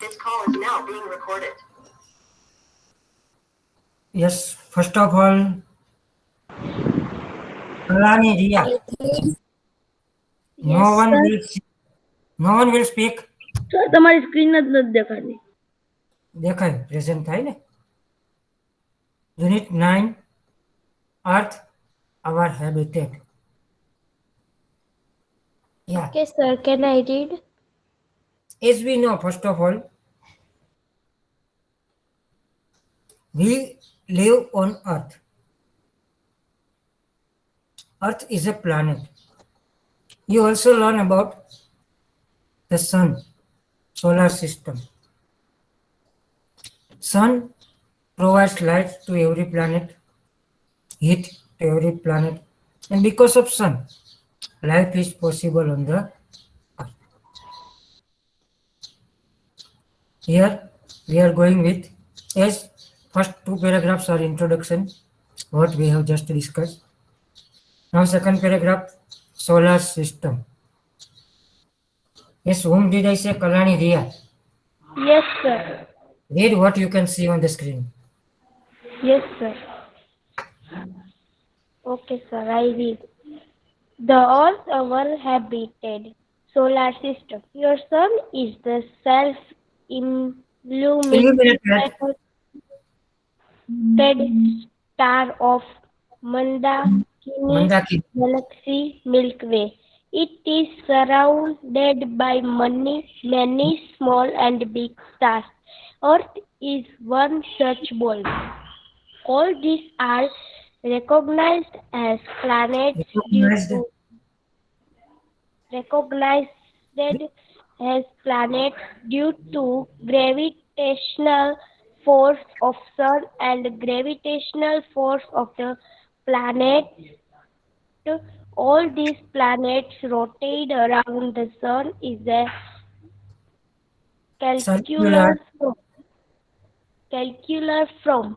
This call is now being recorded. Yes, first of all, Kalani Ria. No Yes, one sir. will no one will speak. Sir તમારી screen જ નથી દેખાતી. દેખાય present થાય ને. Unit 9 Earth our habitat. Yeah, Okay, sir. Can I read? as we know, first of all, we live on Earth. Earth is a planet. You also learn about the sun, solar system. Sun provides light to every planet, heat to every planet, and because of sun, life is possible on the Earth. Here we are going with, as first two paragraphs are introduction, what we have just discussed. Now second paragraph, solar system. Yes, whom did I say? Kalani Ria. Yes, sir. Read what you can see on the screen. Yes, sir. Okay, sir. I read. The Earth, our habitat, solar system. Your sun is the self-illuminated star of Mandakini Mandakini. galaxy Milky Way. It is surrounded by many small and big stars. Earth is one such ball. All these are recognized as planets Recognized. due to gravitational force of sun and gravitational force of the planet. All these planets rotate around the sun is a calcular from.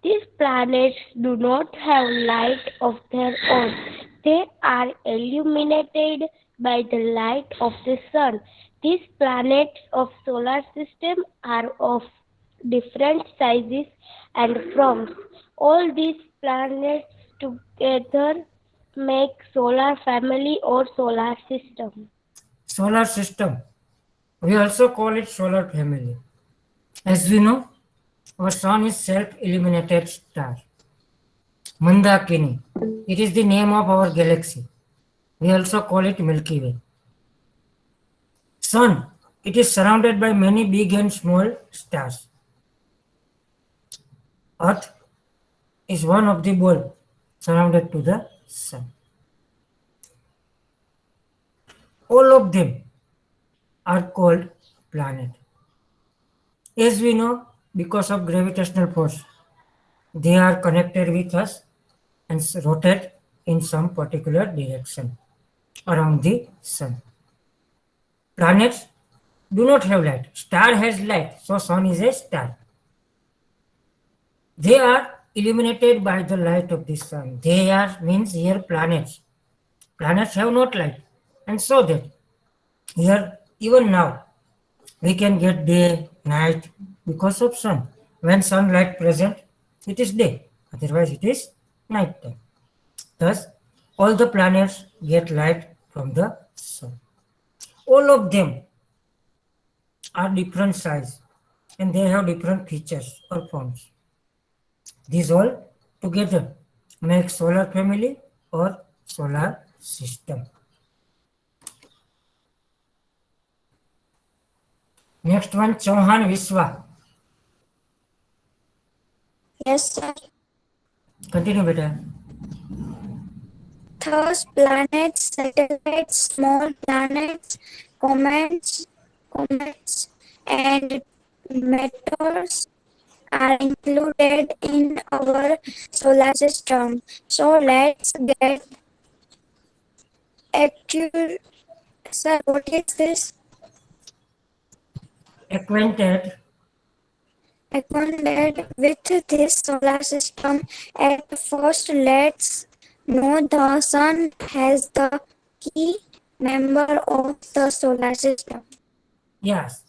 These planets do not have light of their own. They are illuminated by the light of the sun. These planets of solar system are of different sizes and forms. All these planets together make solar family or solar system. Solar system. We also call it solar family. As we know, our sun is self-illuminated star. Mandakini. It is the name of our galaxy. We also call it Milky Way. Sun. It is surrounded by many big and small stars. Earth is one of the ball surrounded to the sun. All of them are called planet. As we know, because of gravitational force, they are connected with us and rotate in some particular direction around the sun. Planets do not have light. Star has light, so sun is a star. They are illuminated by the light of the sun. They are means here planets. Planets have not light, and so that here even now we can get day, night because of sun. When sunlight present, it is day. Otherwise, it is night time. Thus, all the planets get light from the sun. All of them are different size and they have different features or forms. These all together make solar family or solar system. Next one, Chauhan Vishwa. Yes, sir. Continue, beta. Thus, planets, satellites, small planets, comets, and meteors are included in our solar system. So let's get acquainted. Sir, what is this? Acquainted with this solar system. At first, let's know the sun has the key member of the solar system. Yes,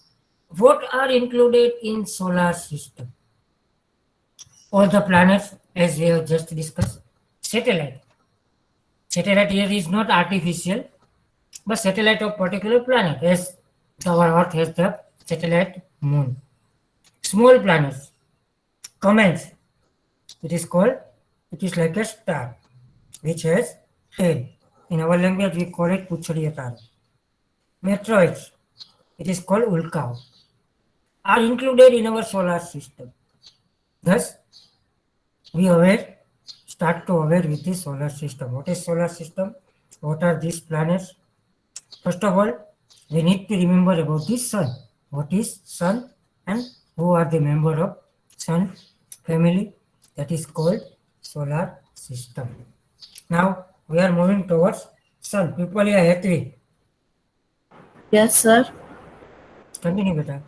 what are included in solar system? All the planets, as we have just discussed. Satellite. Satellite here is not artificial, but satellite of particular planet, as our Earth has the satellite moon. Small planets. Comets. It is called, it is like a star, which has tail. In our language, we call it Puchhadiya Tara. Meteoroids, it is called Ulka, are included in our solar system. Thus, we start to aware with the solar system. What is solar system? What are these planets? First of all, we need to remember about the sun. What is sun and who are the member of sun family? That is called solar system. Now we are moving towards sun. People are happy. Yes, sir. Continue, beta.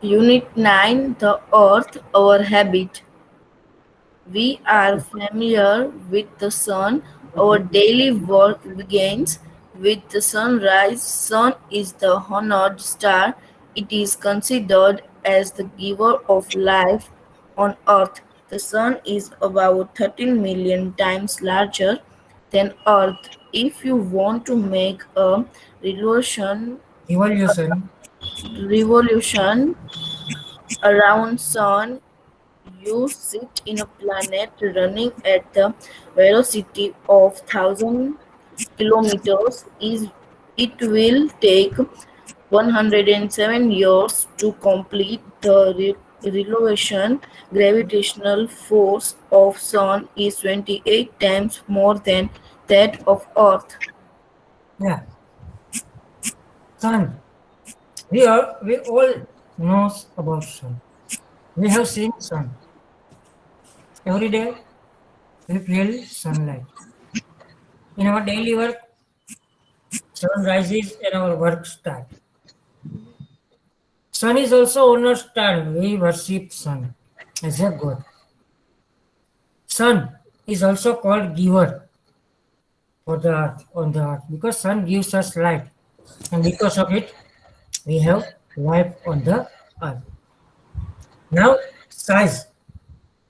Unit 9, the Earth, our habit. We are familiar with the sun. Our daily work begins with the sunrise. Sun is the honored star. It is considered as the giver of life on Earth. The sun is about 13 million times larger than Earth. If you want to make a Evolution. revolution around sun, you sit in a planet running at the velocity of 1000 kilometers. It will take 107 years to complete the revolution. Gravitational force of sun is 28 times more than that of Earth. Yeah. Sun. We all knows about sun. We have seen sun. Every day we feel sunlight. In our daily work, sun rises and our work starts. Sun is also honor star. We worship sun as a god. Sun is also called giver for the earth, on the earth, because sun gives us light, and because of it we have life on the earth. Now size.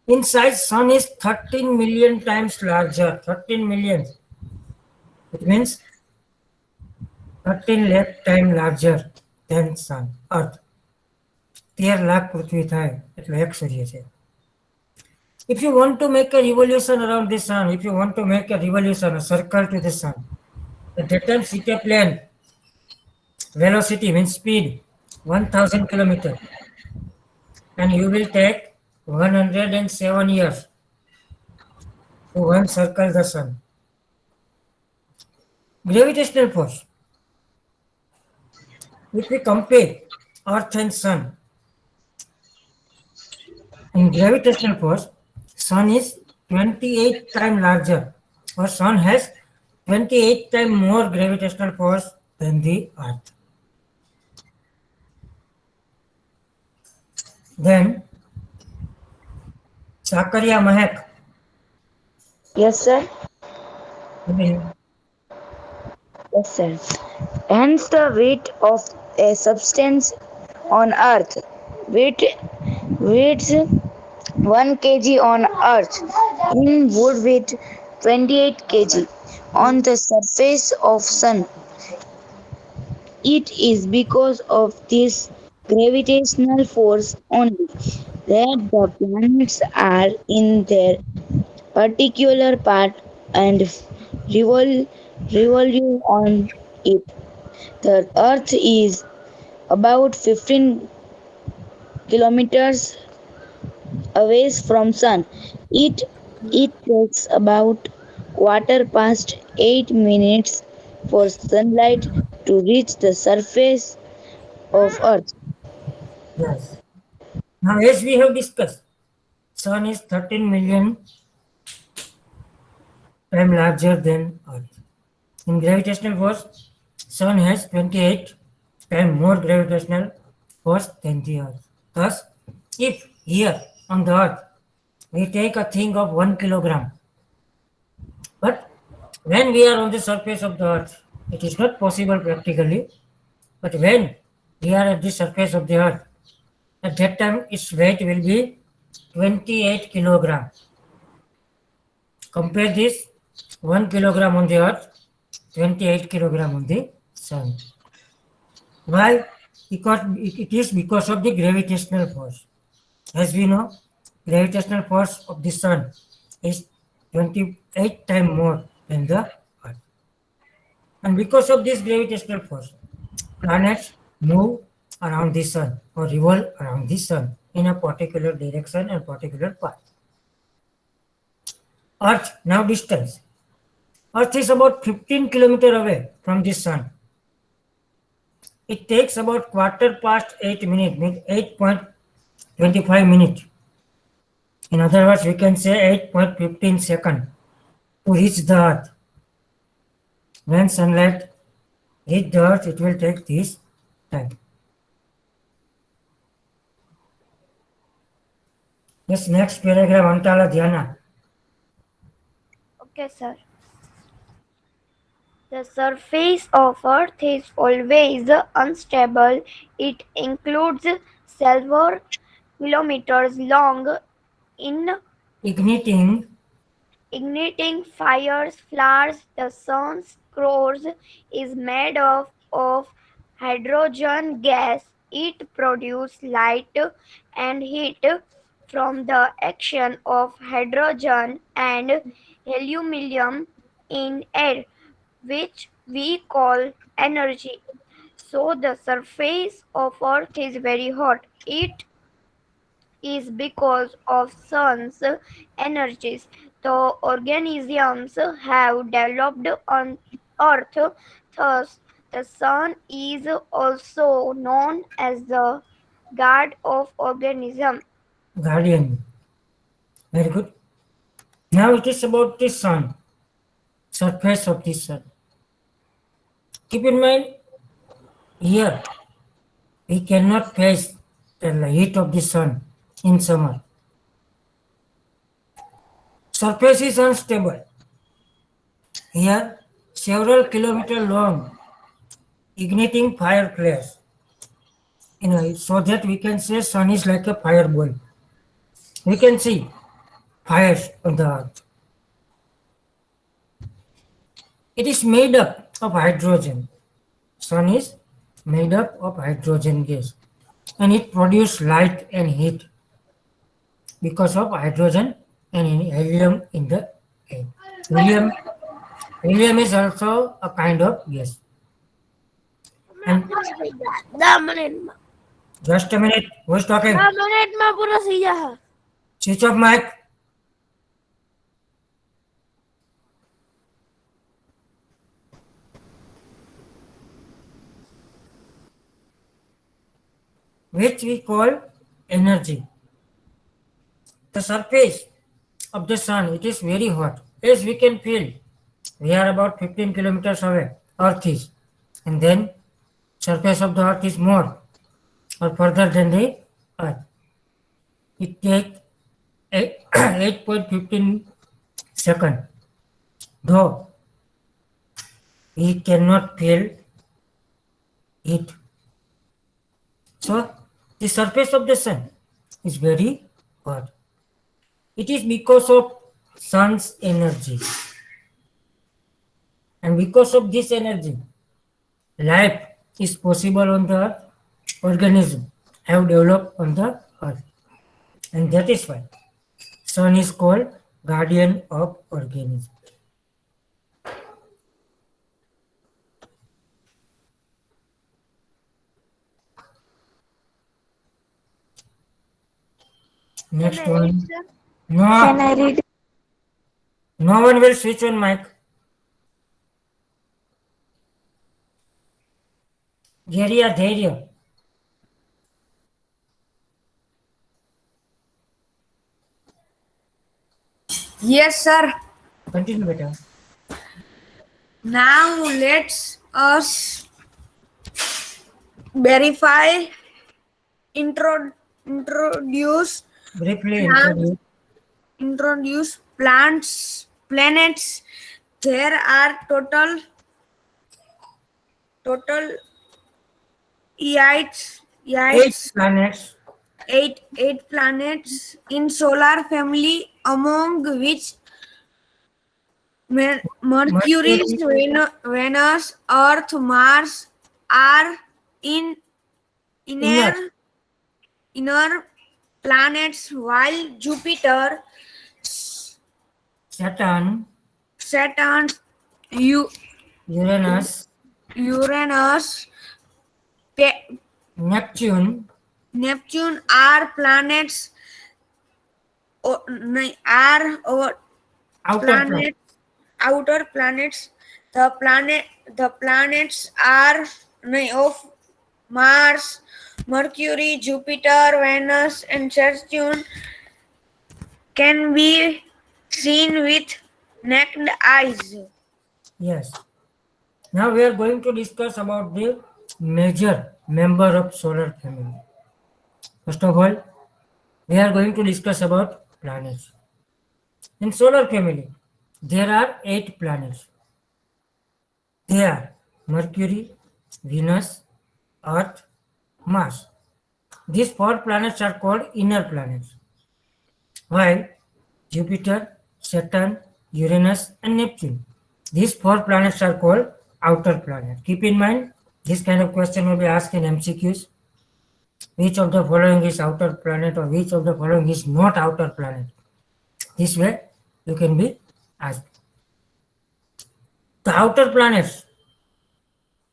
In size, sun is 13 million times larger. 13 million. It means 13 lakh times larger than sun, earth. 13 lakh પૃથ્વી થાય એટલે એક સૂર્ય છે. If you want to make a revolution around the sun, if you want to make a revolution, a circle to the sun, at that time set a plan. Velocity means speed, 1000 kilometers, and you will take 107 years to one circle the sun. Gravitational force. If we compare Earth and Sun, in gravitational force, Sun is 28 times larger, or Sun has 28 times more gravitational force than the Earth. Then, Zakaria Mahek. Yes, sir. Continue. Yes, sir. Hence, the weight of a substance on Earth. Weights 1 kg on Earth in would weight 28 kg on the surface of Sun. It is because of this gravitational force only that the planets are in their particular path and revolve on it. The Earth is about 15 kilometers away from Sun. It takes about 8:15 for sunlight to reach the surface of Earth. Yes. Now, as we have discussed, Sun is 13 million times larger than Earth. In gravitational force, Sun has 28 times more gravitational force than the Earth. Thus, if here on the Earth we take a thing of 1 kilogram, but when we are on the surface of the Earth, it is not possible practically, but when we are at the surface of the Earth, At that time, its weight will be 28 kilogram. Compare this 1 kilogram on the earth, 28 kilogram on the sun. Why? Because it is because of the gravitational force. As we know, gravitational force of the sun is 28 times more than the earth. And because of this gravitational force, planets move around the sun or revolve around the sun in a particular direction and particular path. Earth, now distance. Earth is about 15 kilometers away from the sun. It takes about quarter past 8 minutes, means 8.25 minutes. In other words, we can say 8.15 seconds to reach the earth. When sunlight hits the earth, it will take this time. Yes, next paragraph, Antala Dhyana. Okay, sir. The surface of Earth is always unstable. It includes several kilometers long Igniting igniting fires, flowers. The sun's core is made of hydrogen gas. It produces light and heat from the action of hydrogen and helium in air, which we call energy. So the surface of Earth is very hot. It is because of sun's energies. The organisms have developed on Earth. Thus, the sun is also known as the guard of organism. guardian. Very good. Now it is about the sun, surface of the sun. Keep in mind, here we cannot face the heat of the sun in summer. Surface is unstable. Here, several kilometers long, igniting fireplace. So that we can say sun is like a fireball. We can see fires on the earth. It is made up of hydrogen. Sun is made up of hydrogen gas, and it produces light and heat because of hydrogen and helium in the air. Helium is also a kind of gas. And just a minute, who is talking? Switch off mic. Which we call energy. The surface of the sun, it is very hot. As we can feel, we are about 15 kilometers away, Earth is. And then surface of the Earth is more or further than the Earth. It takes 8.15 seconds. Though we cannot feel it. So the surface of the sun is very hot. It is because of sun's energy. And because of this energy, life is possible on the earth. Organisms have developed on the earth. And that is why sun is called guardian of organisms. Next one. No, Can I read? no one will switch on mic. Dhairya. Yes, sir. Continue, beta. Now let's us verify, introduce Briefly plants, introduce. planets. There are total eight Eight planets. eight planets in solar family, among which Mercury, Venus, Earth, Mars are in Inner. inner planets, while Jupiter, Saturn, Saturn, U- Uranus, Uranus, Pe- Neptune, Neptune are planets are outer planet. outer planets. The planets are of Mars, Mercury, Jupiter, Venus, and Saturn can be seen with naked eyes. Yes. Now we are going to discuss about the major member of solar family. First of all, we are going to discuss about planets. In solar family, there are 8 planets. They are Mercury, Venus, Earth, Mars. These 4 planets are called inner planets, while Jupiter, Saturn, Uranus, and Neptune. These 4 planets are called outer planets. Keep in mind, this kind of question will be asked in MCQs. Which of the following is outer planet or which of the following is not outer planet? This way, you can be asked. The outer planets,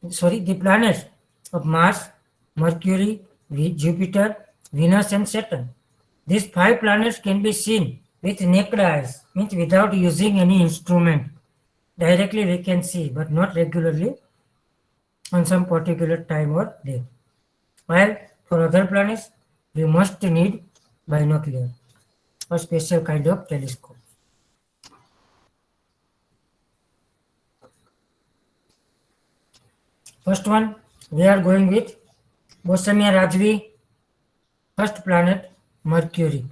the planets of Mars, Mercury, Jupiter, Venus, and Saturn. These 5 planets can be seen with naked eyes, means without using any instrument. Directly we can see, but not regularly on some particular time or day. While for other planets, we must need binocular or special kind of telescope. First one, we are going with Bosamia Rajvi, first planet, Mercury.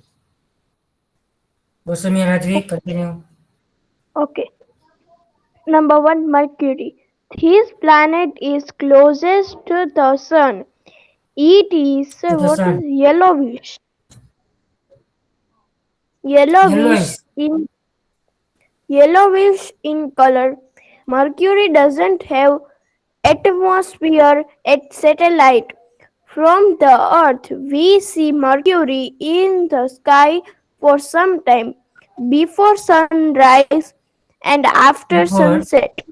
Bosamia Rajvi, continue. Okay. Number 1, Mercury. This planet is closest to the sun. It is To the sun. yellowish. Yellowish. Yellowish in color. Mercury doesn't have atmosphere at satellite. From the Earth, we see Mercury in the sky for some time before sunrise and after Before. sunset.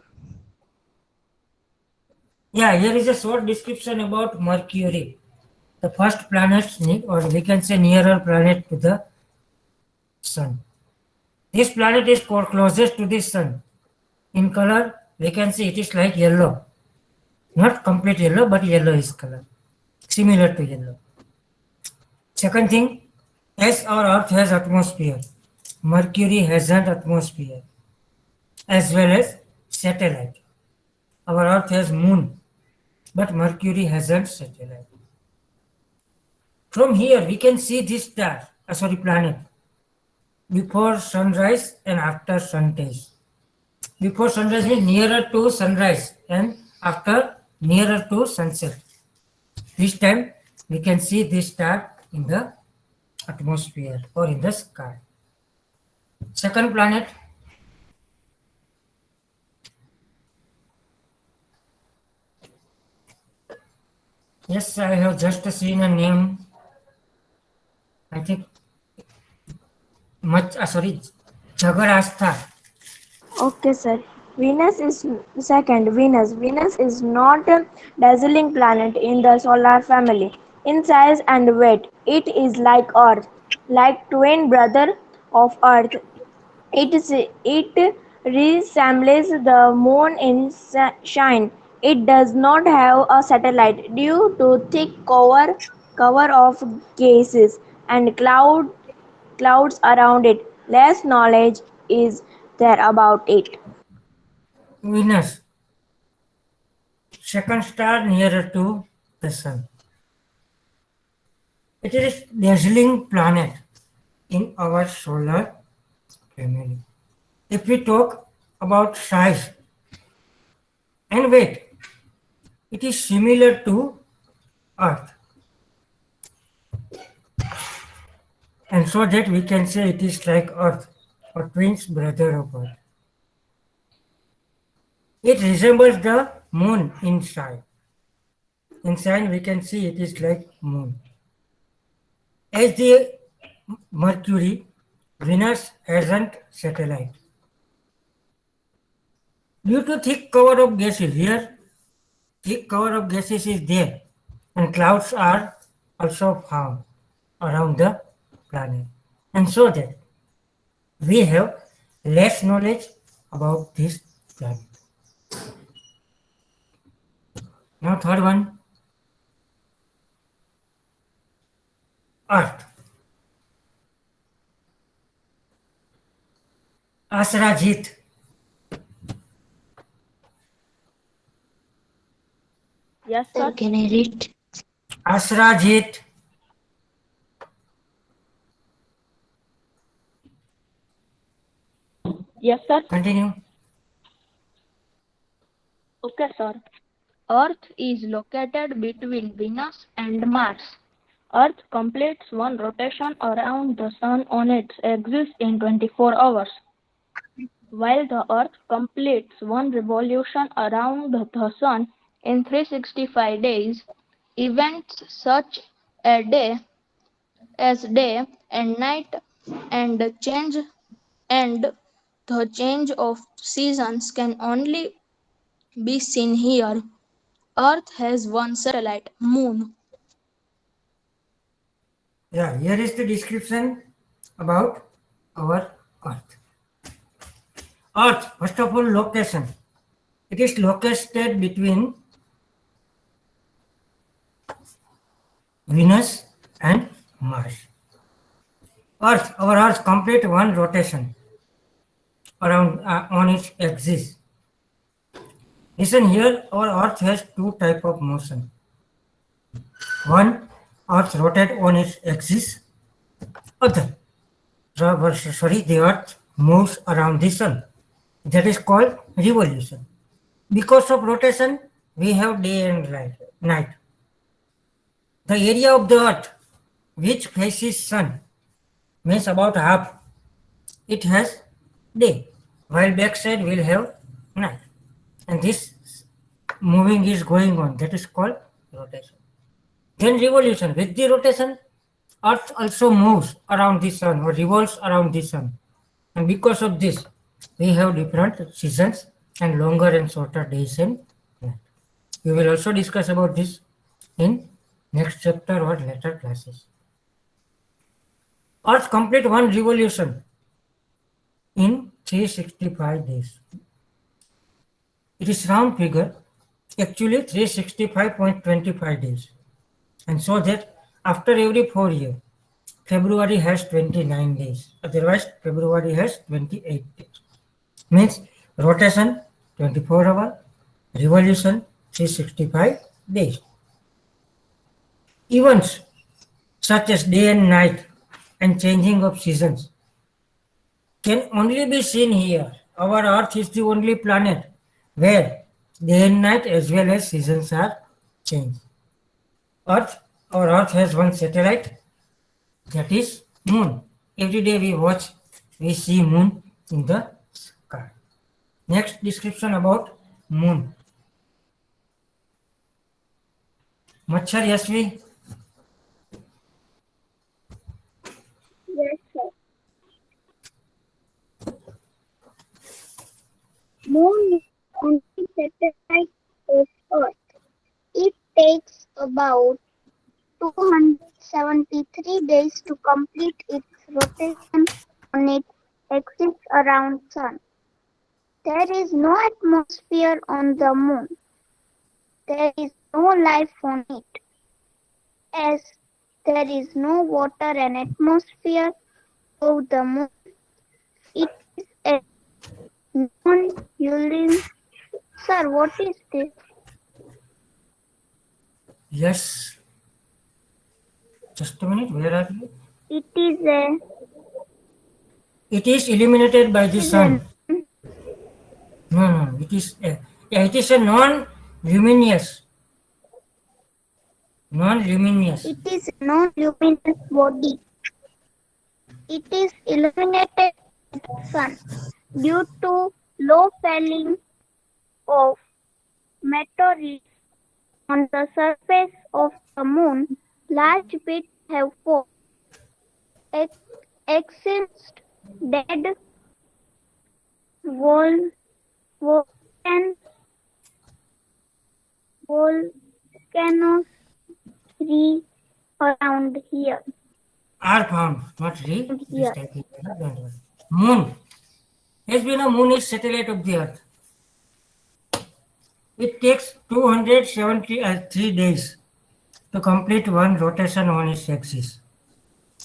Yeah, here is a short description about Mercury. The first planet, or we can say nearer planet to the sun. This planet is closest to the sun. In color, we can see it is like yellow. Not complete yellow, but yellowish color. Similar to yellow. Second thing, as our Earth has atmosphere, Mercury has an atmosphere as well as satellite. Our Earth has moon, but Mercury hasn't satellite. From here, we can see this planet before sunrise and after sunrise. Before sunrise means nearer to sunrise and after nearer to sunset. This time we can see this star in the atmosphere or in the sky. Second planet, yes, I have just seen a name. I think Jagarastha. Okay, sir. Venus is second. Venus is not a dazzling planet in the solar family. In size and weight, it is like Earth, like twin brother of Earth. It resembles the moon in shine. It does not have a satellite due to thick cover of gases and clouds around it. Less knowledge is there about it. Venus, second star nearer to the sun. It is a dazzling planet in our solar family. If we talk about size and weight, it is similar to Earth. and so that we can say it is like Earth or twins brother of Earth. It resembles the moon in size. In sign we can see it is like moon. As the Mercury, Venus hasn't satellite. Due to thick cover of gases, here thick cover of gases is there, and clouds are also found around the planet. And so that we have less knowledge about this planet. Now third one, Earth. Asrajit. Yes, Sir, sir. can I read? Asrajit. Yes, sir. Continue. Okay, sir. Earth is located between Venus and Mars. Earth completes one rotation around the Sun on its axis in 24 hours, while the Earth completes one revolution around the Sun in 365 days. Events such as day and night and the change of seasons can only be seen here. Earth has one satellite, Moon. Yeah, here is the description about our Earth. Earth, first of all, location. It is located between Venus and Mars. Earth, our Earth complete one rotation around on its axis. Listen here, our Earth has two type of motion. One, Earth rotate on its axis. Other, the Earth moves around the Sun. That is called revolution. Because of rotation, we have day and night. The area of the Earth which faces Sun means about half. It has day, while backside will have night. And this moving is going on. That is called rotation. Then revolution. With the rotation, Earth also moves around the Sun or revolves around the Sun. And because of this, we have different seasons and longer and shorter days and night. We will also discuss about this in next chapter or later classes. Earth complete one revolution in 365 days. It is round figure, actually 365.25 days. And so that after every 4 years, February has 29 days. Otherwise, February has 28 days. Means rotation 24 hours, revolution 365 days. Events such as day and night and changing of seasons can only be seen here. Our Earth is the only planet where day and night as well as seasons are changed. Our Earth has one satellite, that is Moon. Every day we see Moon in the sky. Next description about Moon. Machhar Yashvi. Yes, sir. Moon is on the satellite of Earth. It takes about 273 days to complete its rotation on its axis around Sun. There is no atmosphere on the Moon. There is no life on it. As there is no water and atmosphere of the Moon, it is a non-urine. Sir, what is this? Yes. Just a minute. Where are you? It is illuminated by the sun. No. It is a non-luminous. Non-luminous. It is a non-luminous body. it is illuminated by the sun. Due to low falling of meteorites on the surface of the moon, large bits have fallen. Exist dead volcanoes around here. Are found, not re. Here. Don't worry. Moon. As we know, moon is satellite of the earth. It takes 273 days to complete one rotation on its axis.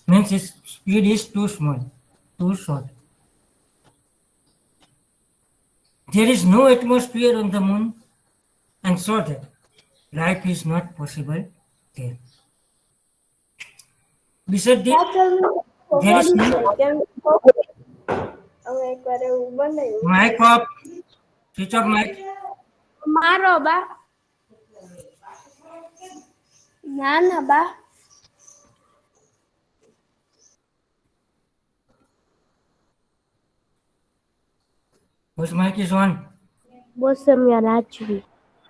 Means its speed is too small, too short. There is no atmosphere on the moon, and so that life is not possible there. Besides this, there is no mic off. Switch off mic. મારો બા ના ના બા Whose mic is on? Bosamia રાજવી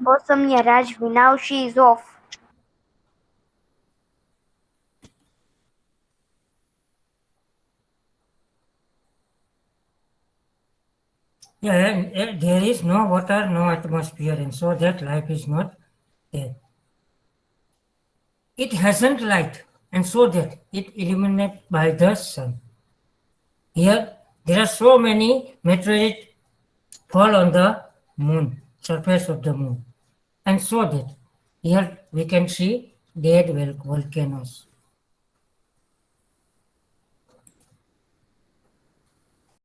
Bosamia Rajvi, now she is off. Yeah, and there is no water, no atmosphere, and so that life is not there. It hasn't light, and so that it illuminated by the sun. Here, there are so many meteorites fall on the moon, surface of the moon, and so that here we can see dead volcanoes.